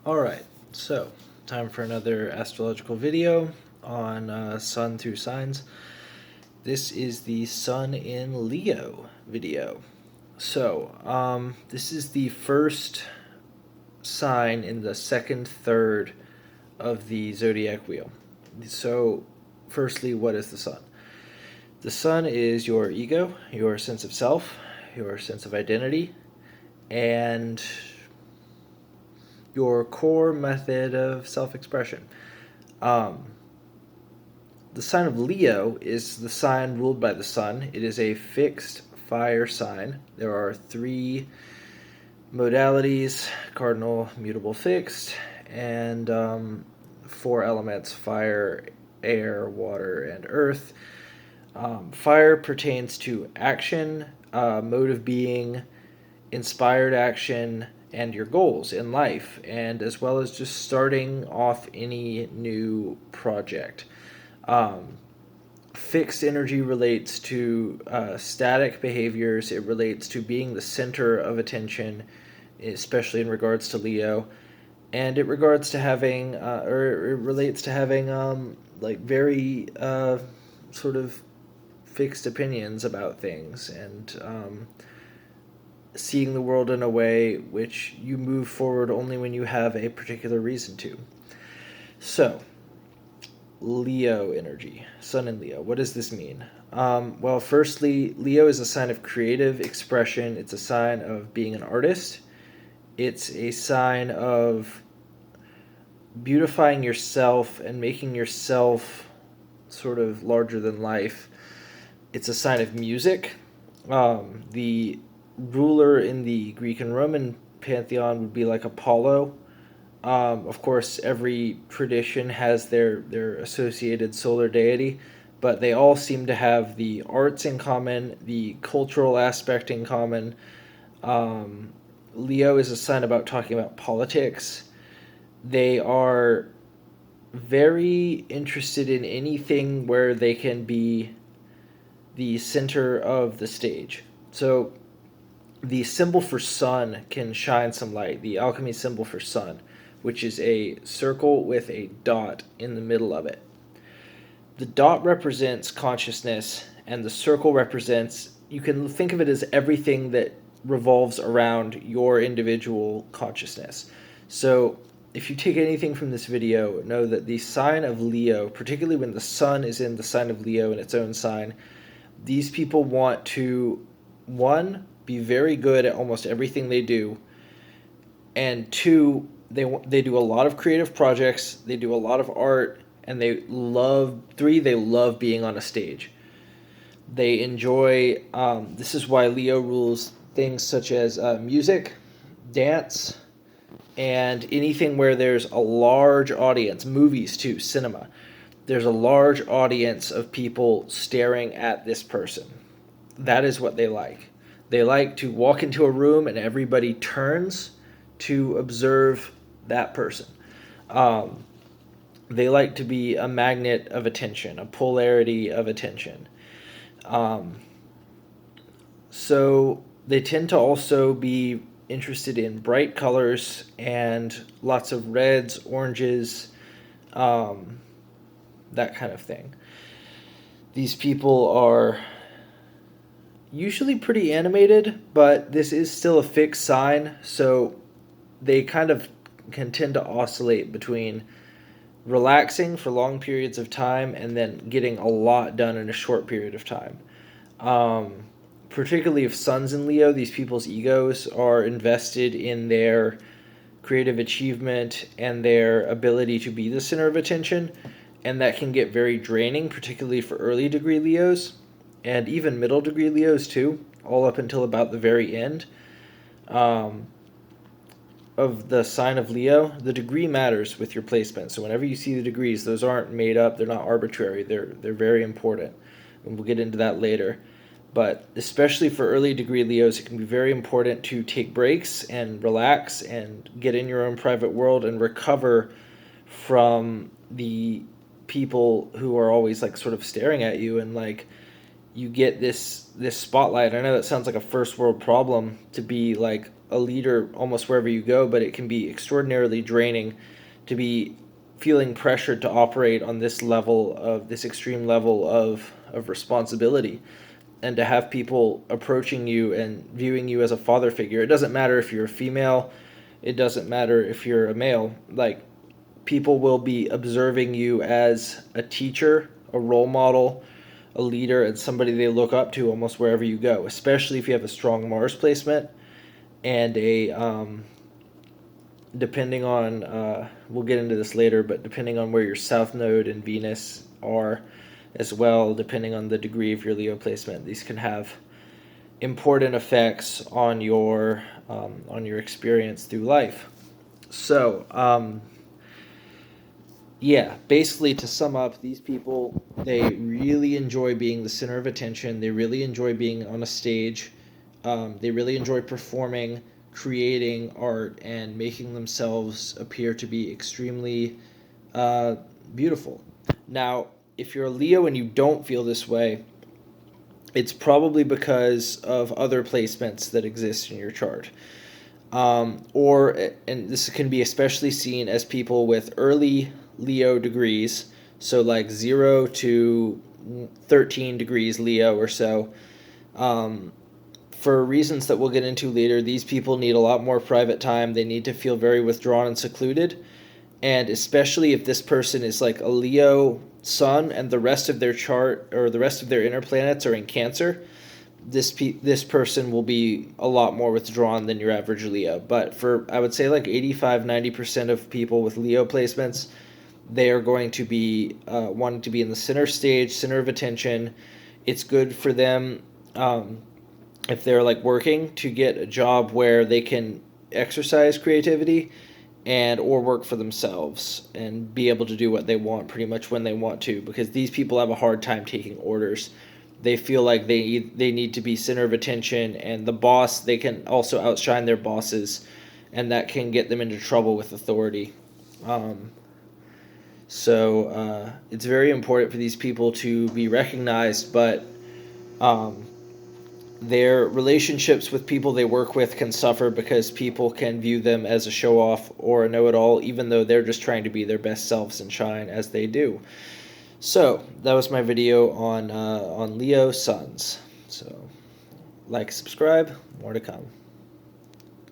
Alright, so time for another astrological video on Sun through signs. This is the Sun in Leo video. So, this is the first sign in the second third of the zodiac wheel. So, firstly, what is the Sun? The Sun is your ego, your sense of self, your sense of identity, and your core method of self-expression. Um, the sign of Leo is the sign ruled by the sun. It is a fixed fire sign. There are three modalities: cardinal, mutable, fixed, and four elements: fire, air, water, and earth. Fire pertains to action, mode of being, inspired action, and your goals in life, and as well as just starting off any new project. Um, Fixed energy relates to static behaviors. It relates to being the center of attention, especially in regards to Leo, and it regards to having, or it relates to having, like very sort of fixed opinions about things, and seeing the world in a way which you move forward only when you have a particular reason to. So, Leo energy, Sun in Leo. What does this mean? Well, firstly, Leo is a sign of creative expression. It's a sign of being an artist. It's a sign of beautifying yourself and making yourself sort of larger than life. It's a sign of music. The ruler in the Greek and Roman pantheon would be like Apollo. Of course, every tradition has their associated solar deity, but they all seem to have the arts in common, the cultural aspect in common. Um, Leo is a sign about talking about politics. They are very interested in anything where they can be the center of the stage. So the symbol for sun can shine some light. The alchemy symbol for sun, which is a circle with a dot in the middle of it. The dot represents consciousness, and the circle represents, you can think of it as everything that revolves around your individual consciousness. So if you take anything from this video, know that the sign of Leo, particularly when the sun is in the sign of Leo in its own sign, these people want to, one, be very good at almost everything they do, and two, they do a lot of creative projects, they do a lot of art, and they love being on a stage. They enjoy, this is why Leo rules things such as music, dance, and anything where there's a large audience, movies too, cinema. There's a large audience of people staring at this person. That is what they like. They like to walk into a room and everybody turns to observe that person. Um, they like to be a magnet of attention, a polarity of attention. Um, so they tend to also be interested in bright colors and lots of reds, oranges, um, that kind of thing. These people are usually pretty animated, but this is still a fixed sign, so they kind of can tend to oscillate between relaxing for long periods of time and then getting a lot done in a short period of time. Um, Particularly if Sun's in Leo, these people's egos are invested in their creative achievement and their ability to be the center of attention, and that can get very draining, particularly for early degree Leos and even middle degree Leos too, all up until about the very end. Um, of the sign of Leo, the degree matters with your placement. So whenever you see the degrees, those aren't made up, they're not arbitrary, they're very important. And we'll get into that later. But especially for early degree Leos, it can be very important to take breaks and relax and get in your own private world and recover from the people who are always like sort of staring at you, and like you get this spotlight. I know that sounds like a first world problem to be like a leader almost wherever you go, but it can be extraordinarily draining to be feeling pressured to operate on this extreme level of responsibility, and to have people approaching you and viewing you as a father figure. It doesn't matter if you're a female, it doesn't matter if you're a male. Like, people will be observing you as a teacher, a role model, a leader, and somebody they look up to almost wherever you go, especially if you have a strong Mars placement and depending on, we'll get into this later, but depending on where your South Node and Venus are as well, depending on the degree of your Leo placement, these can have important effects on your experience through life. So, yeah, basically to sum up, these people, they really enjoy being the center of attention. They really enjoy being on a stage. They really enjoy performing, creating art, and making themselves appear to be extremely beautiful. Now, if you're a Leo and you don't feel this way, it's probably because of other placements that exist in your chart. And this can be especially seen as people with early Leo degrees, so like 0 to 13 degrees Leo or so. For reasons that we'll get into later, these people need a lot more private time. They need to feel very withdrawn and secluded. And especially if this person is like a Leo sun and the rest of their chart or the rest of their inner planets are in Cancer, this person will be a lot more withdrawn than your average Leo. But for, I would say, like 85-90% of people with Leo placements, they are going to be wanting to be in the center stage, center of attention. It's good for them, if they're like working, to get a job where they can exercise creativity and or work for themselves and be able to do what they want pretty much when they want to, because these people have a hard time taking orders. They feel like they need to be center of attention, and the boss, they can also outshine their bosses, and that can get them into trouble with authority. So it's very important for these people to be recognized, but their relationships with people they work with can suffer because people can view them as a show-off or a know-it-all, even though they're just trying to be their best selves and shine as they do. So that was my video on Leo suns. So like, subscribe, more to come.